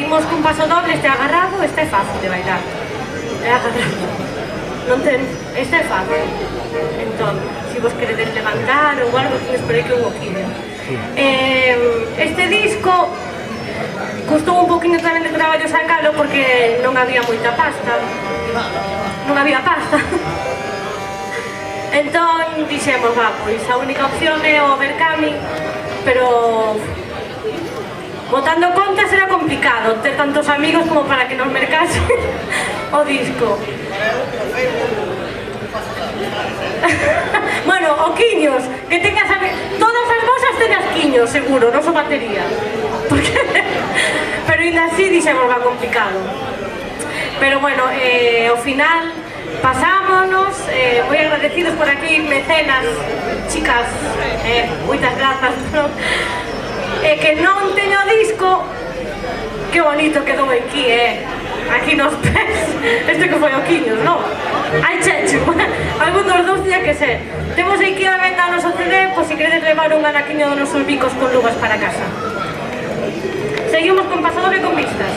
Imos cun paso doble, este agarrado, este é fácil de bailar. É agarrado. Non ten, este é fácil. Entón, se vos queredes levantar ou algo, que esperei que hubo vídeo. Este disco custou un poquinho tamén de traballo sacalo porque non había moita pasta. Non había pasta. Entón, dixemos, pois a única opción é o Berkami, pero botando contas era complicado ter tantos amigos como para que nos mercase o disco. Bueno, o Quiños, que tengas todas as vosas teñas Quiños, seguro, non so batería. Pero ainda así dixemos va complicado. Pero bueno, ao final pasámonos, moi agradecidos por aquí, mecenas, chicas, moitas grazas, que non teño disco, que bonito quedou aquí, aquí nos pés, este que foi o Quiños, non? Ai, chechu, algún dos dous tiña que ser. Temos aquí a venda o noso CD, pois se queredes levar un anaquiño dos nosos bicos con luvas para casa. Seguimos con Pasador e con Vistas.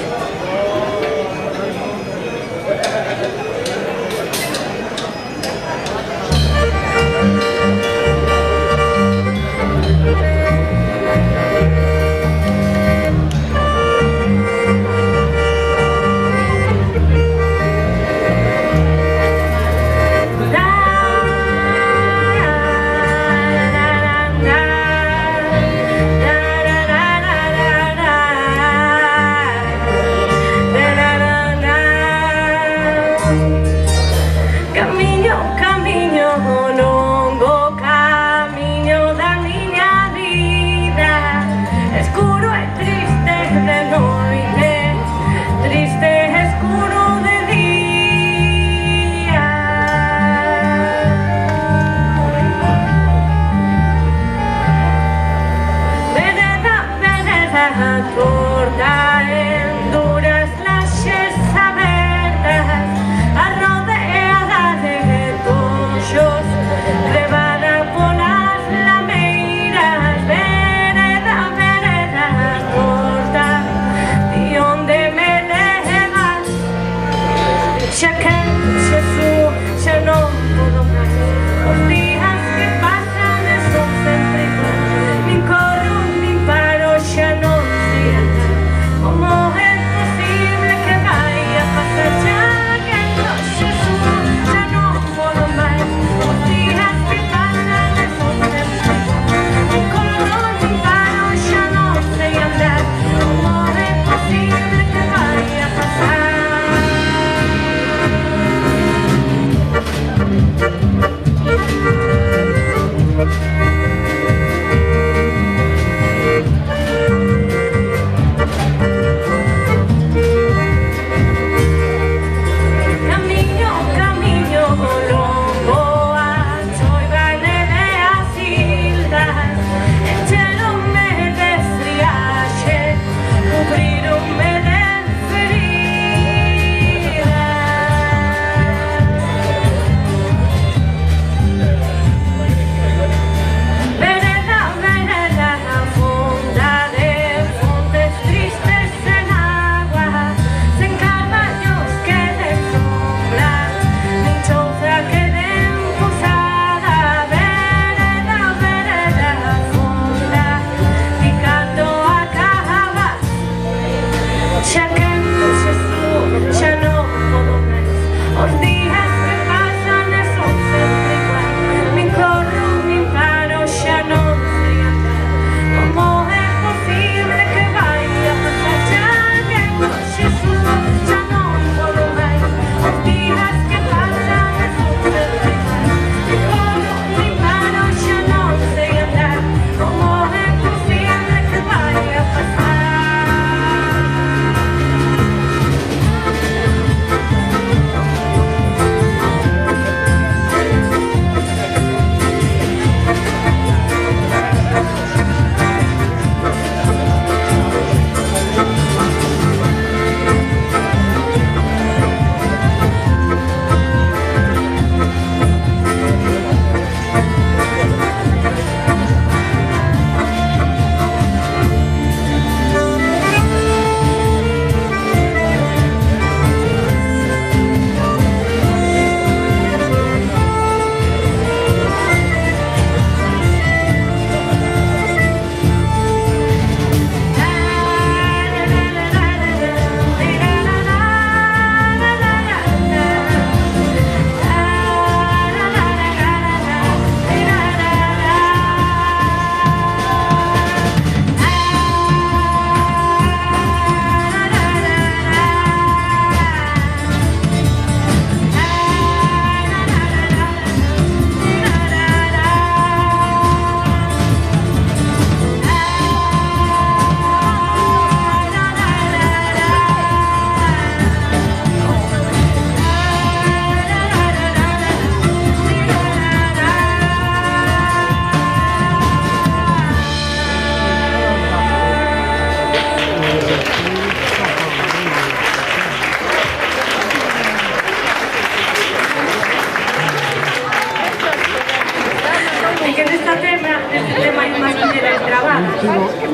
deste tema hai unhas mulleres grabadas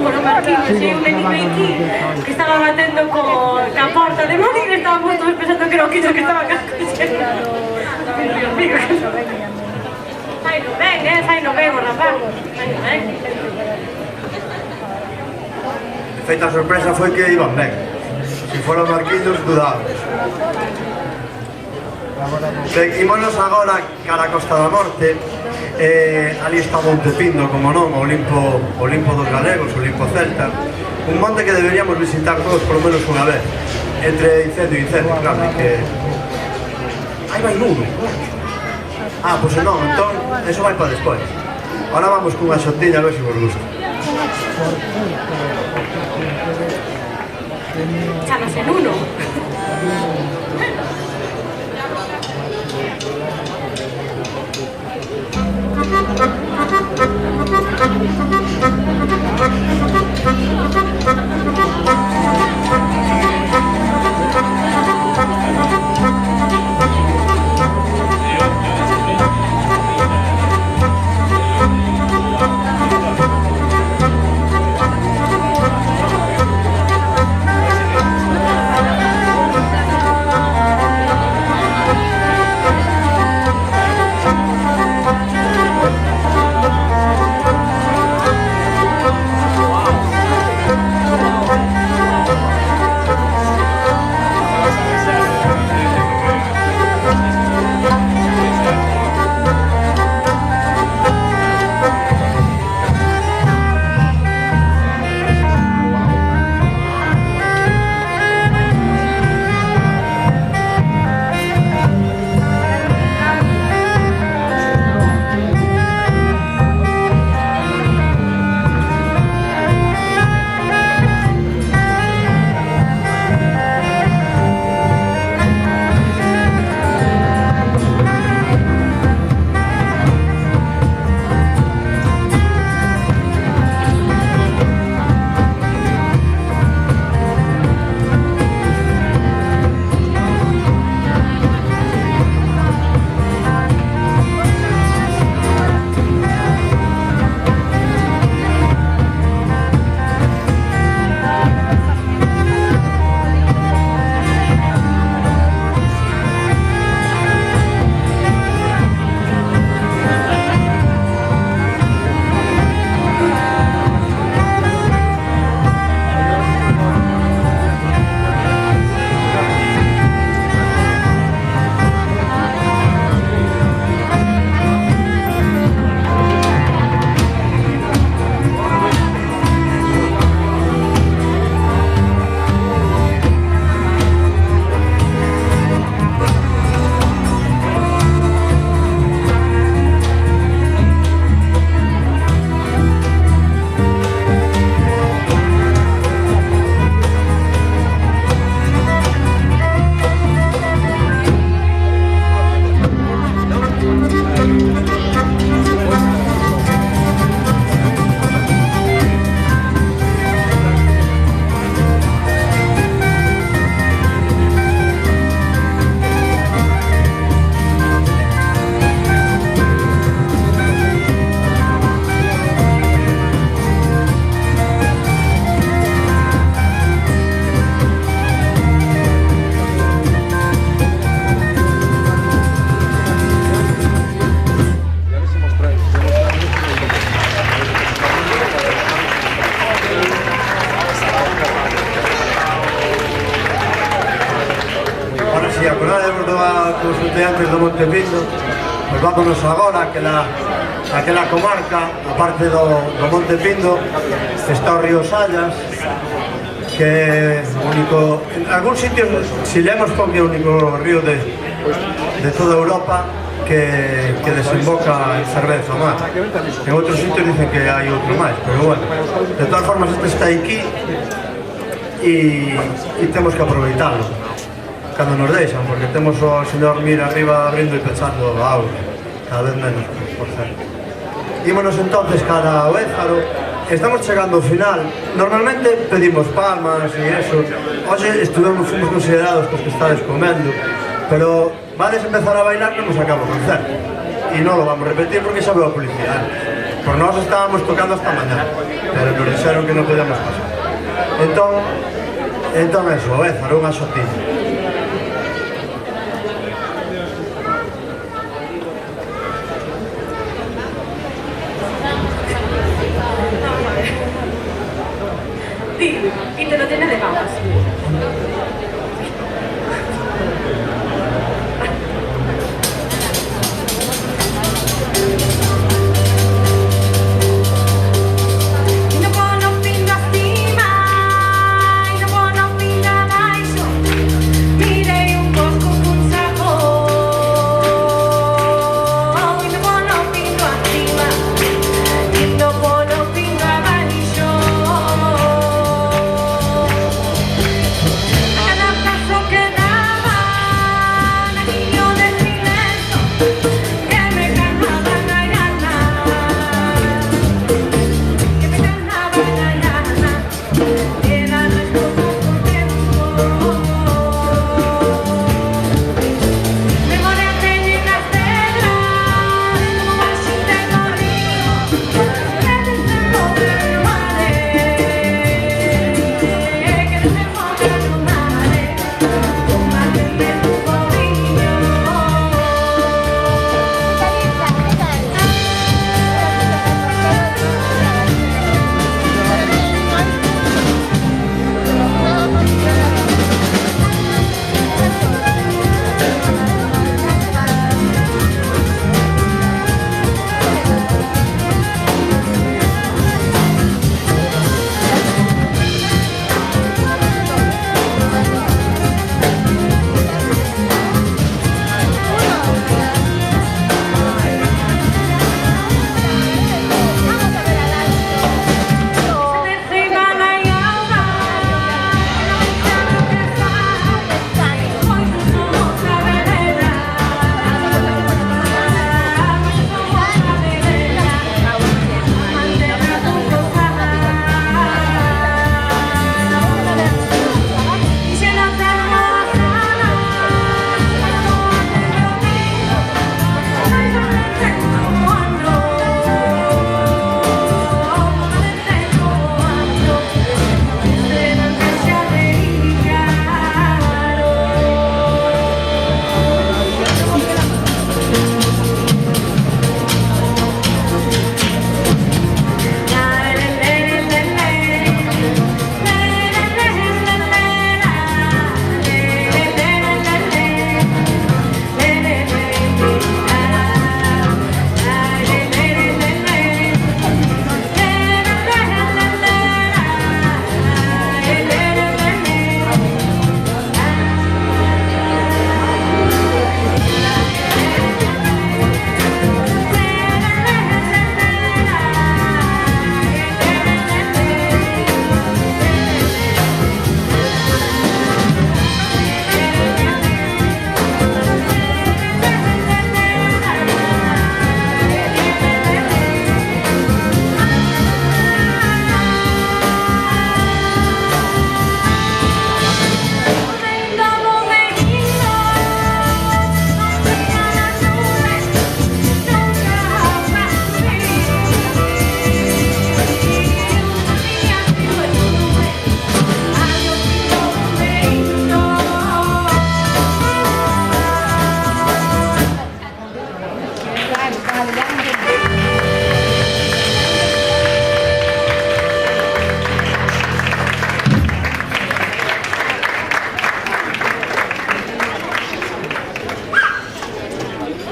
por o Marquinhos e un enigma aquí que estaba batendo ca porta de Madrid e estábamos todos pensando que era o Quillo que estaba cascoxendo. Fai no ben o rapaz, fai no ben. Feita a sorpresa foi que iban ben. Se foron Marquinhos, dudábamos. Ímonos agora cara a Costa da Morte. Ali está Montepindo, como non, o Olimpo dos galegos, o Olimpo celta. Un monte que deberíamos visitar todos por lo menos unha vez. Entre incendio e incendio, claro, que... Aí vai nudo. Ah, pois non, entón, eso vai para despois. Ahora vamos cunha xotilla a ver se vos gusta. Chámase Nuno. os estudiantes do Montepindo, pois vámonos agora aquela comarca, a parte do Montepindo, está o río Sallas, que é o único, en algún sitio, si leemos porque é o único río de toda Europa que desemboca en cerveza o mar. En outros sitios dicen que hai outro máis, pero bueno, de todas formas este está aquí e temos que aproveitarlo cando nos deixan, porque temos o señor Mira arriba abrindo e pechando a auga, cada vez menos, por certo. Ímonos entonces cara ao Ézaro. Estamos chegando ao final. Normalmente pedimos palmas e eso. Hoxe fomos considerados cos que estades comendo, pero vades empezar a bailar que nos acaba o concerto. E non lo vamos a repetir porque xa veo a publicidade. por nós estábamos tocando hasta mañana, pero nos dixeron que non podíamos pasar. Entón eso, Ézaro, unha xotilla. Y te lo tienes de papas.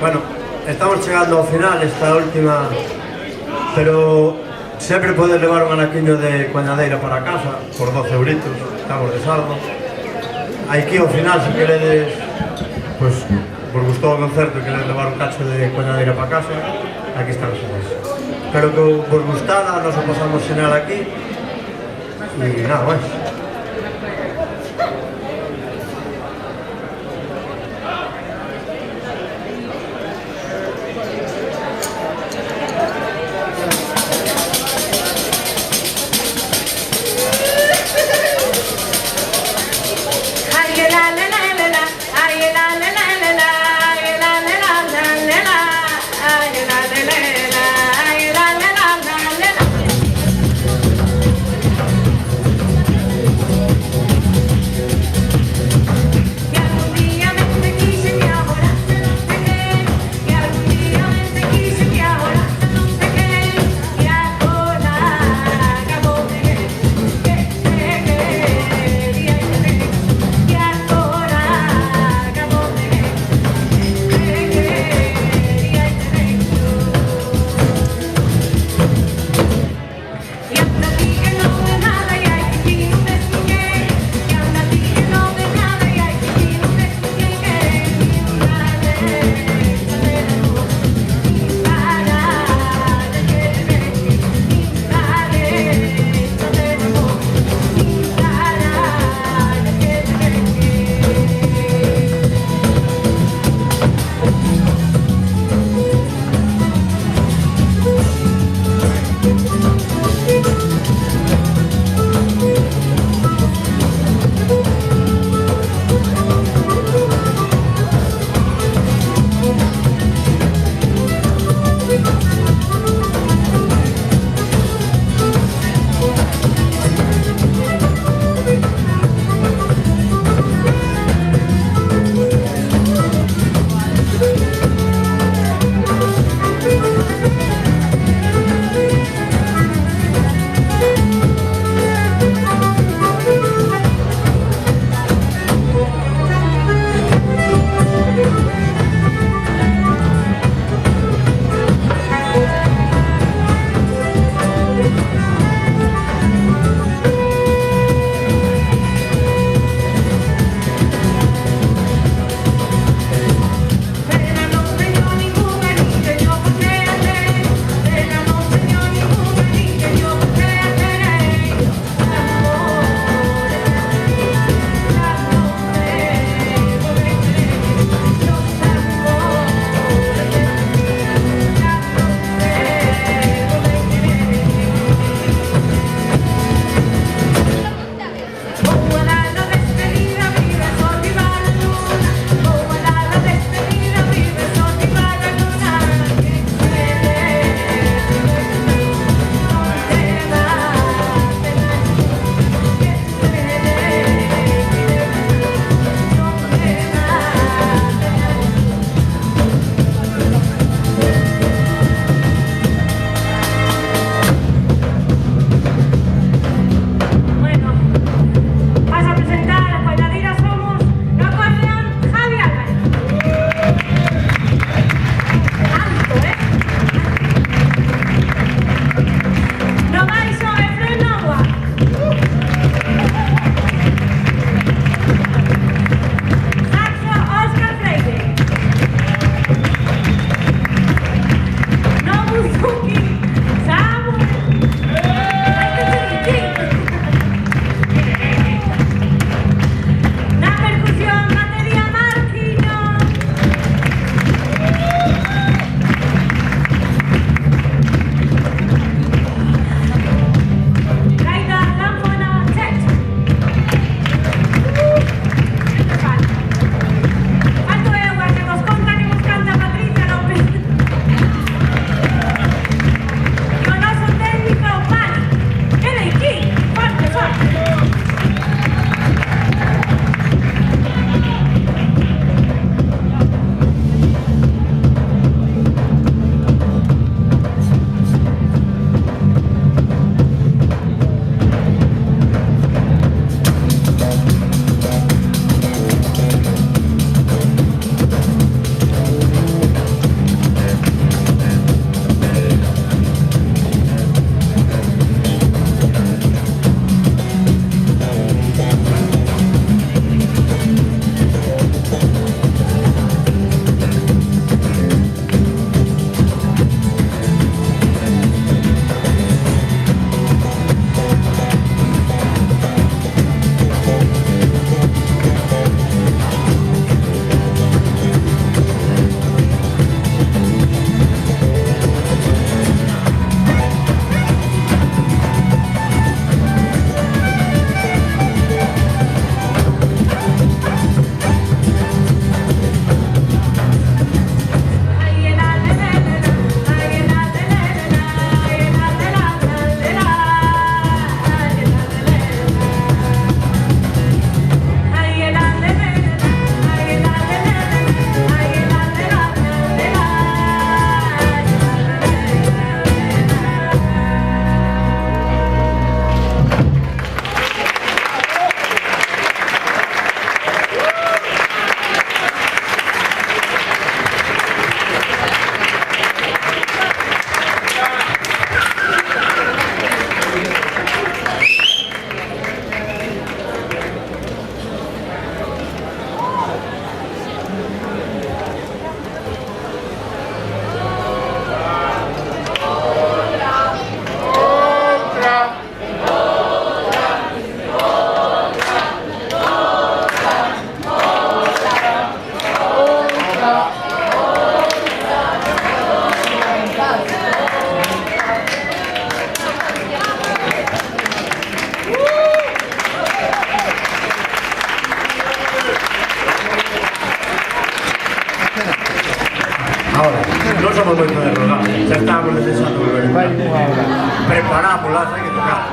Bueno, estamos chegando ao final, esta última, pero sempre podes levar un anaquiño de coñadeira para casa por 12 euritos, estamos de saldo. Aquí ao final, se queredes, pues, vos gustou o concerto e queredes levar un cacho de coñadeira para casa, aquí están os xerais. Espero que vos gustara, nos o pasamos xenal aquí e nada máis. La preparámoslas, hai que tocar.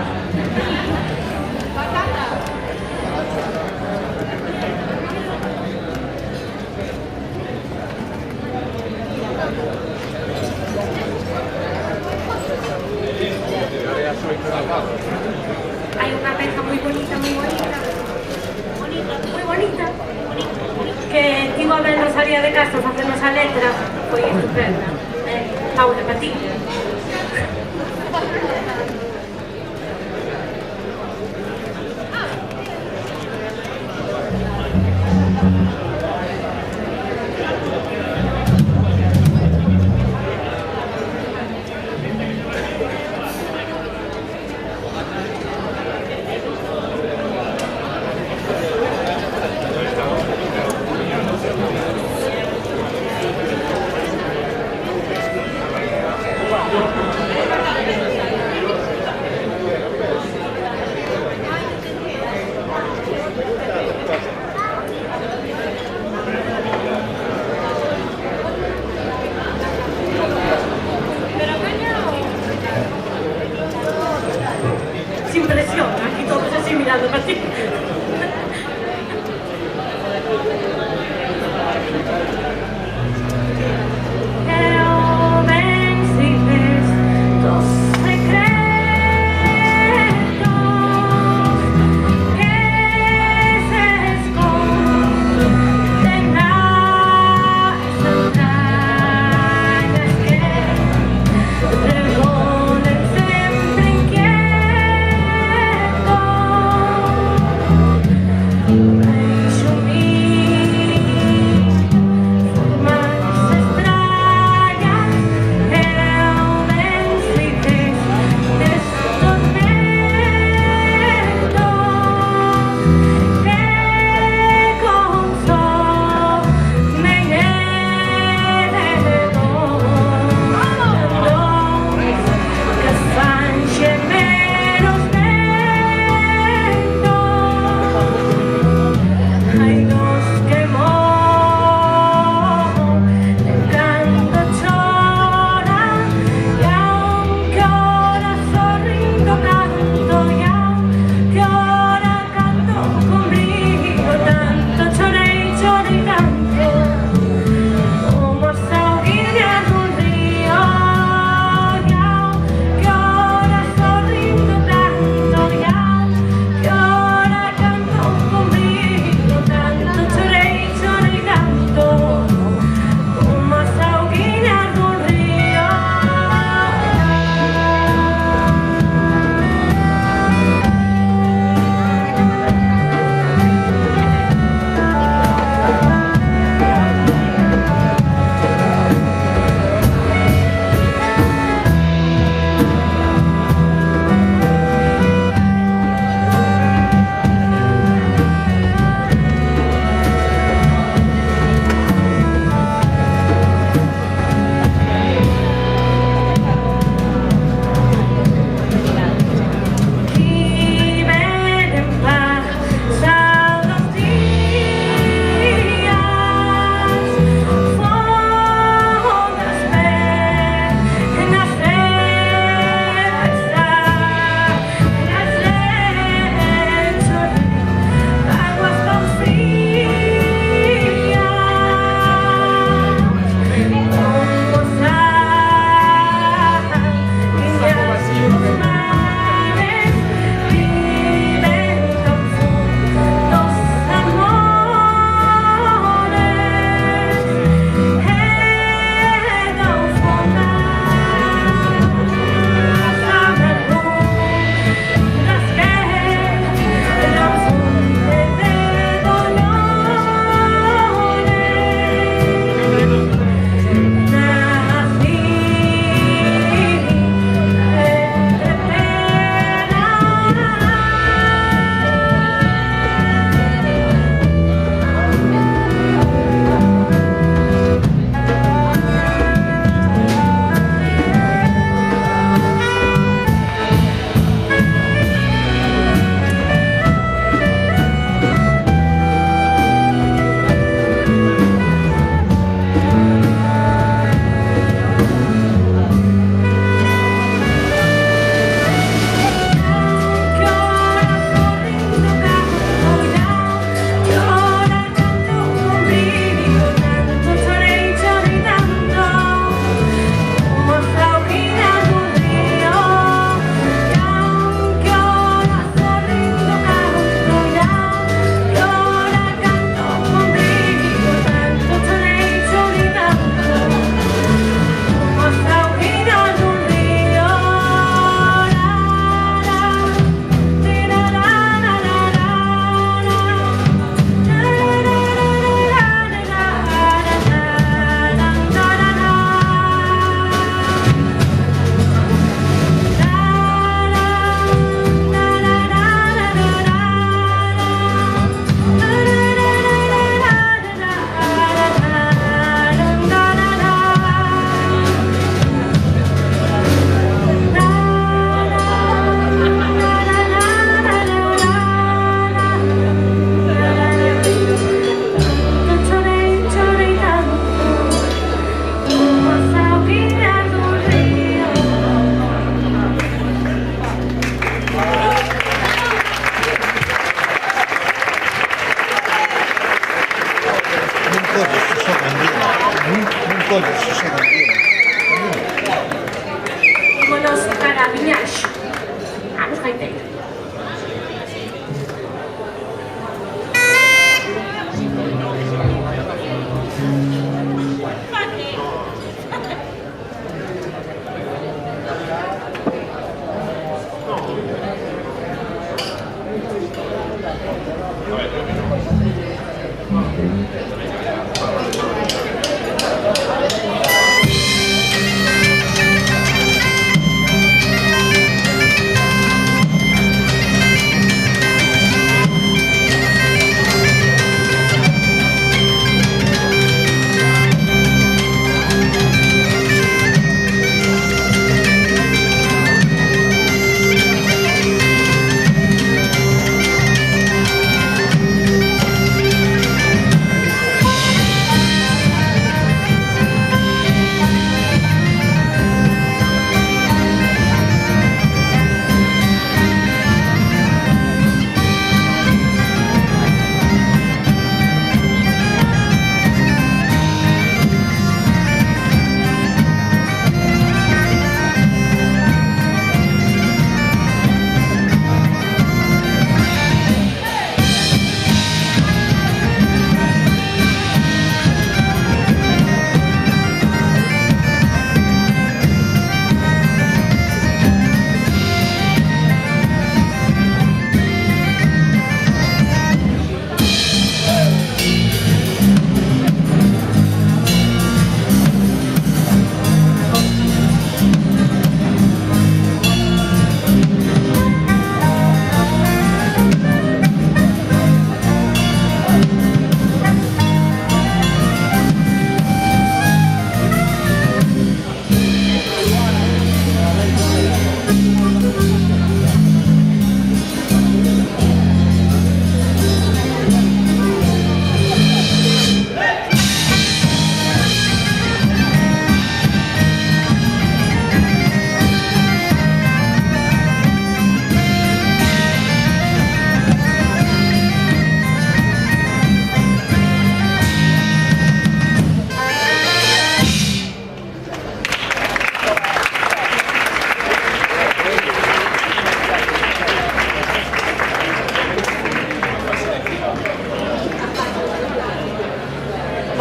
Hai unha peza moi bonita, moi bonita. Moi bonita. Que tivo a ver Rosalía de Castro facernos a letra, foi estupenda. Paula, para ti.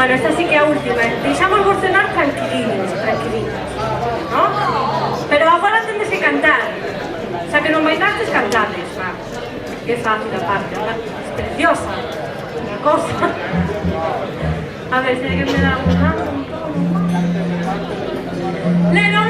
Bueno, esta sí que é a última. Deixamos vos cenar tranquilinos, ¿no? Pero agora tendes que cantar. O sea, que non bailastes, cantades, va. Que fácil a parte, ¿verdad? Es preciosa. Una cosa. A ver, si alguien me da una. Lero,